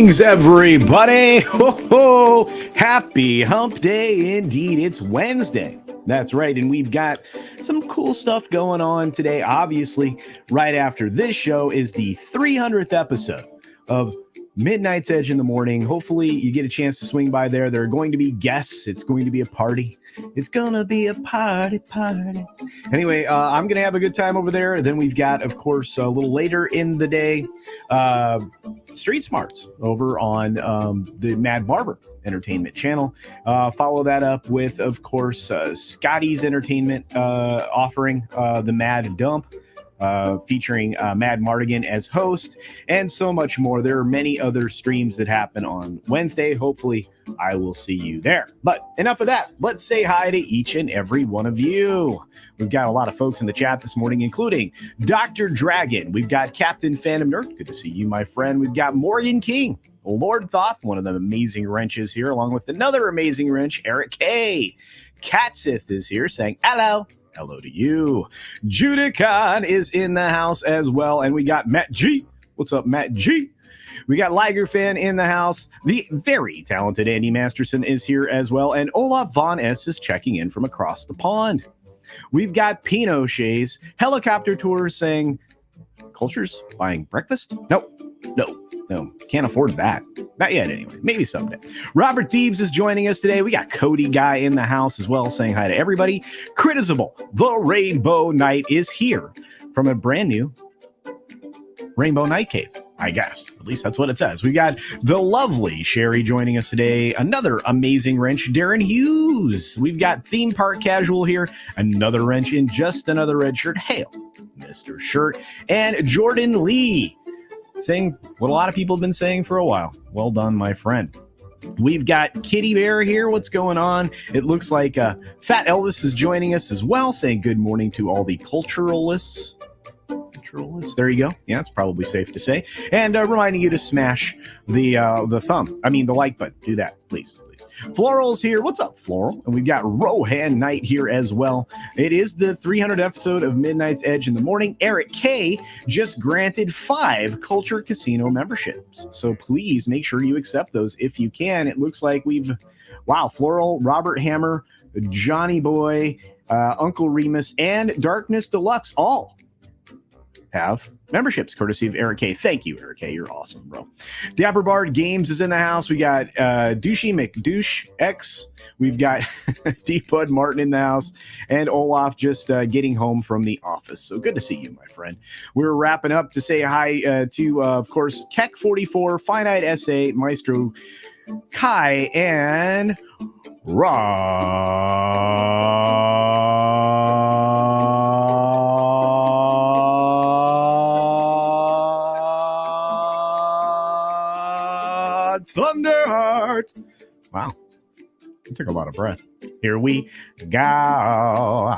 Greetings, everybody. Ho, ho. Happy hump day indeed. It's Wednesday. That's right. And we've got some cool stuff going on today. Obviously, right after this show is the 300th episode of Midnight's Edge in the Morning. Hopefully you get a chance to swing by there. There are going to be guests. It's going to be a party. It's gonna be a party. Anyway, I'm gonna have a good time over there. Then we've got, of course, a little later in the day, Street Smarts over on the Mad Barber Entertainment channel. Follow that up with, of course, Scotty's Entertainment offering the Mad Dump. Featuring Mad Mardigan as host, and so much more. There are many other streams that happen on Wednesday. Hopefully, I will see you there. But enough of that. Let's say hi to each and every one of you. We've got a lot of folks in the chat this morning, including Dr. Dragon. We've got Captain Phantom Nerd. Good to see you, my friend. We've got Morgan King, Lord Thoth, one of the amazing wrenches here, along with another amazing wrench, Eric K. Catsith is here saying hello. Hello to you. Judicon is in the house as well. And we got Matt G. What's up, Matt G? We got Liger Fan in the house. The very talented Andy Masterson is here as well. And Olaf Von S is checking in from across the pond. We've got Pinochet's helicopter tour saying, Culture's buying breakfast? No. Can't afford that. Not yet, anyway. Maybe someday. Robert Deeves is joining us today. We got Cody Guy in the house as well, saying hi to everybody. Critizable, the Rainbow Knight, is here from a brand new Rainbow Night Cave, I guess. At least that's what it says. We got the lovely Sherry joining us today. Another amazing wrench, Darren Hughes. We've got Theme Park Casual here. Another wrench in just another red shirt. Hail, Mr. Shirt. And Jordan Lee, saying what a lot of people have been saying for a while. Well done, my friend. We've got Kitty Bear here. What's going on? It looks like Fat Elvis is joining us as well, saying good morning to all the culturalists. There you go. Yeah, it's probably safe to say. And reminding you to smash the like button. Do that, please. Floral's here. What's up, Floral? And we've got Rohan Knight here as well. It is the 300th episode of Midnight's Edge in the Morning. Eric K just granted 5 Culture Casino memberships. So please make sure you accept those if you can. It looks like Floral, Robert Hammer, Johnny Boy, Uncle Remus, and Darkness Deluxe all have memberships courtesy of Eric K. Thank you, Eric K. You're awesome, bro. Dapper Bard Games is in the house. We got Douchey McDouche X. We've got D Bud Martin in the house, and Olaf just getting home from the office. So good to see you, my friend. We're wrapping up to say hi to, of course, Keck44, Finite SA, Maestro Kai, and Thunderheart. Wow. It took a lot of breath. Here we go.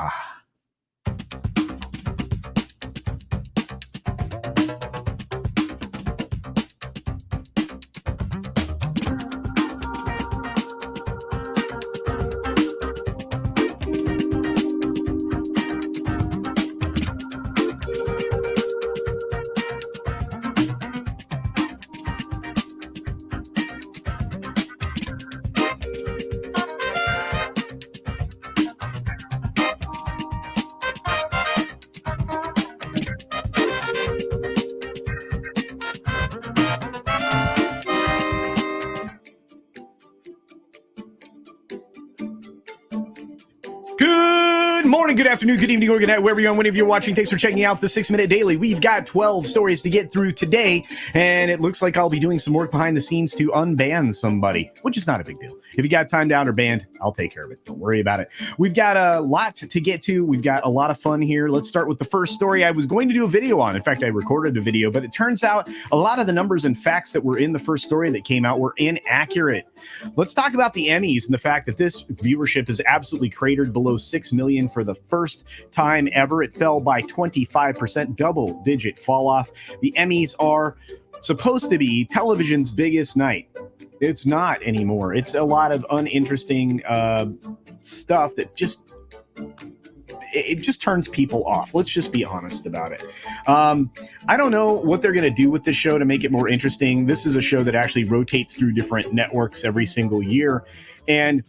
Good afternoon, good evening, or good night, wherever you are, whenever you're watching. Thanks for checking out the 6-Minute Daily. We've got 12 stories to get through today, and it looks like I'll be doing some work behind the scenes to unban somebody, which is not a big deal. If you got timed out or banned, I'll take care of it. Don't worry about it. We've got a lot to get to. We've got a lot of fun here. Let's start with the first story I was going to do a video on. In fact, I recorded a video, but it turns out a lot of the numbers and facts that were in the first story that came out were inaccurate. Let's talk about the Emmys and the fact that this viewership is absolutely cratered below 6 million for the first time ever. It fell by 25%, double-digit fall off. The Emmys are supposed to be television's biggest night. It's not anymore. It's a lot of uninteresting stuff that just it just turns people off. Let's just be honest about it. I don't know what they're going to do with this show to make it more interesting. This is a show that actually rotates through different networks every single year. And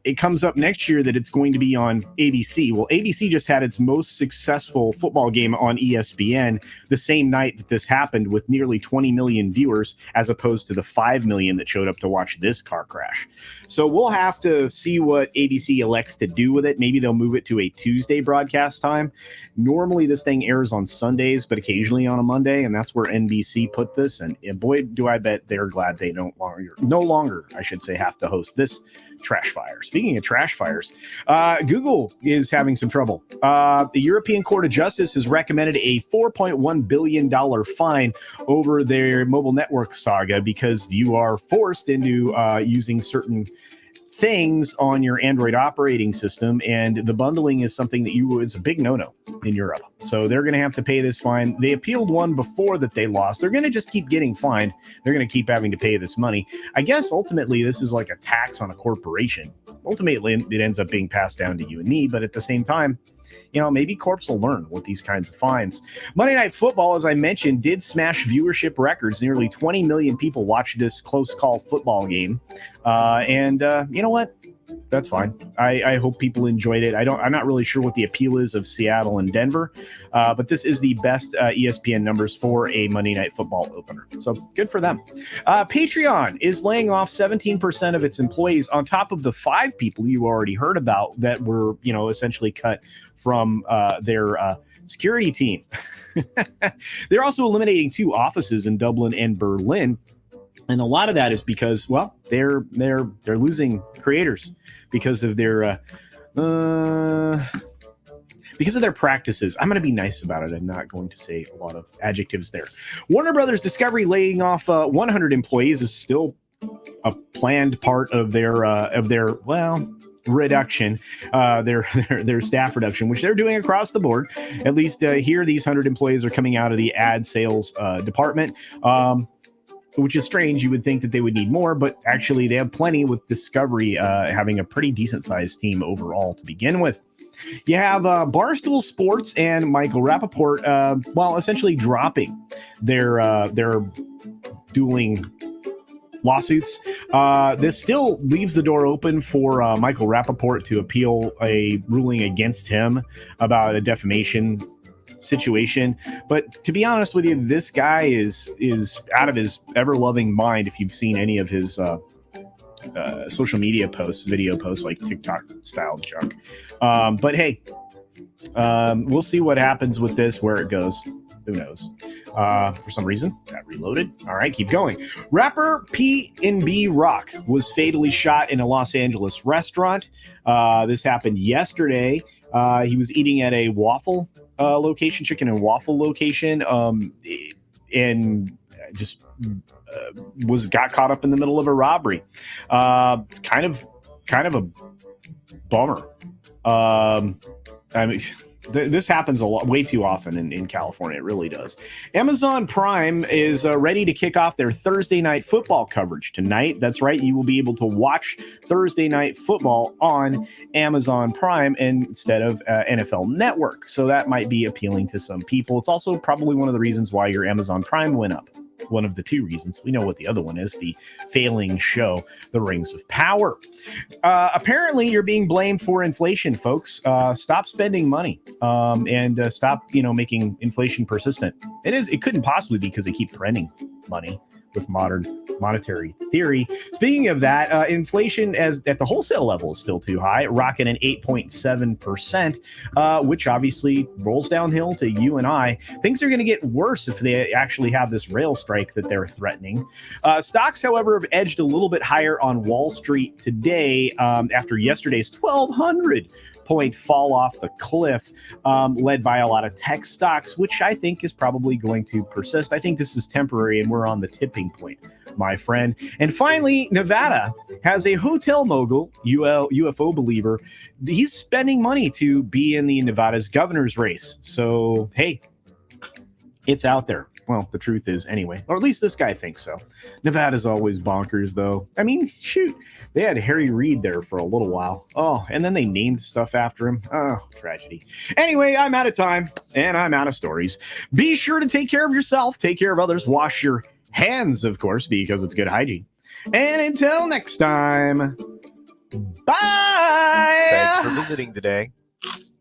it comes up next year that it's going to be on ABC. Well, ABC just had its most successful football game on ESPN the same night that this happened, with nearly 20 million viewers, as opposed to the 5 million that showed up to watch this car crash. So we'll have to see what ABC elects to do with it. Maybe they'll move it to a Tuesday broadcast time. Normally this thing airs on Sundays, but occasionally on a Monday, and that's where NBC put this. And boy, do I bet they're glad they no longer, I should say, have to host this trash fire. Speaking of trash fires, Google is having some trouble. The European Court of Justice has recommended a $4.1 billion fine over their mobile network saga because you are forced into using certain things on your Android operating system, and the bundling is something that it's a big no-no in Europe. So they're going to have to pay this fine. They appealed one before that they lost. They're going to just keep getting fined. They're going to keep having to pay this money. I guess ultimately this is like a tax on a corporation. Ultimately, it ends up being passed down to you and me, but at the same time, maybe corps will learn with these kinds of fines. Monday Night Football, as I mentioned, did smash viewership records. Nearly 20 million people watched this close call football game. And you know what? That's fine. I hope people enjoyed it. I'm not really sure what the appeal is of Seattle and Denver, but this is the best ESPN numbers for a Monday Night Football opener. So good for them. Patreon is laying off 17% of its employees, on top of the 5 people you already heard about that were, essentially cut from their security team. They're also eliminating 2 offices in Dublin and Berlin. And a lot of that is because, well, they're losing creators because of their practices. I'm going to be nice about it. I'm not going to say a lot of adjectives there. Warner Brothers Discovery laying off 100 employees is still a planned part of their reduction, their staff reduction, which they're doing across the board. At least here, these 100 employees are coming out of the ad sales department. Which is strange. You would think that they would need more, but actually they have plenty, with Discovery having a pretty decent sized team overall to begin with. You have Barstool Sports and Michael Rapaport, essentially dropping their dueling lawsuits. This still leaves the door open for Michael Rapaport to appeal a ruling against him about a defamation situation. But to be honest with you, this guy is out of his ever-loving mind if you've seen any of his social media posts, video posts, like TikTok style junk. But hey, we'll see what happens with this, where it goes. Who knows? For some reason, that reloaded. All right, keep going. Rapper P&B Rock was fatally shot in a Los Angeles restaurant. This happened yesterday. He was eating at a waffle location, chicken and waffle location, and just got caught up in the middle of a robbery. It's kind of a bummer. I mean, this happens a lot, way too often in California. It really does. Amazon Prime is ready to kick off their Thursday night football coverage tonight. That's right. You will be able to watch Thursday night football on Amazon Prime instead of NFL Network. So that might be appealing to some people. It's also probably one of the reasons why your Amazon Prime went up. One of the 2 reasons. We know what the other one is, the failing show, The Rings of Power. Apparently, you're being blamed for inflation, folks. Stop spending money and stop, making inflation persistent. It couldn't possibly be because they keep printing money with modern monetary theory. Speaking of that, inflation at the wholesale level is still too high, rocking at 8.7%, which obviously rolls downhill to you and I. Things are going to get worse if they actually have this rail strike that they're threatening. Stocks, however, have edged a little bit higher on Wall Street today after yesterday's 1,200 point fall off the cliff, led by a lot of tech stocks, which I think is probably going to persist. I think this is temporary and we're on the tipping point, my friend. And finally, Nevada has a hotel mogul, UFO believer. He's spending money to be in the Nevada's governor's race. So, hey, it's out there. Well, the truth is anyway, or at least this guy thinks so. Nevada's always bonkers, though. I mean, shoot, they had Harry Reid there for a little while. Oh, and then they named stuff after him. Oh, tragedy. Anyway, I'm out of time, and I'm out of stories. Be sure to take care of yourself, take care of others, wash your hands, of course, because it's good hygiene. And until next time, bye! Thanks for visiting today.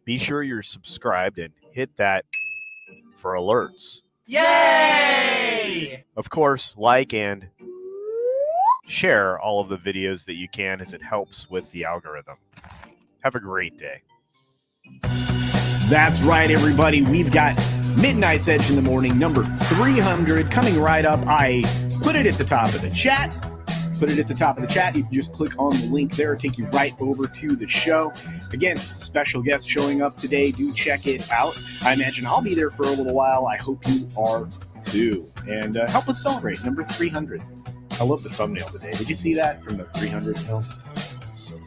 Be sure you're subscribed and hit that for alerts. Yay! Of course, like and share all of the videos that you can, as it helps with the algorithm. Have a great day. That's right, everybody. We've got Midnight's Edge in the Morning, number 300, coming right up. I put it at the top of the chat. You can just click on the link there, take you right over to the show. Again, special guest showing up today. Do check it out. I imagine I'll be there for a little while. I hope you are too. And help us celebrate number 300. I love the thumbnail today. Did you see that from the 300 film? So,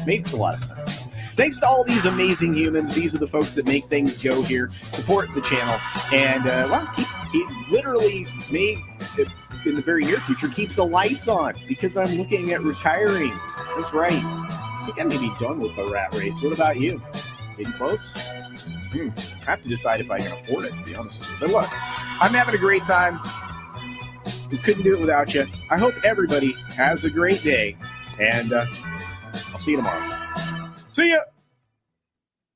makes a lot of sense. Thanks to all these amazing humans. These are the folks that make things go here. Support the channel. And, keep literally in the very near future, keep the lights on, because I'm looking at retiring. That's right. I think I may be done with the rat race. What about you? Getting close? I have to decide if I can afford it, to be honest with you. But look, I'm having a great time. We couldn't do it without you. I hope everybody has a great day, and I'll see you tomorrow. See ya!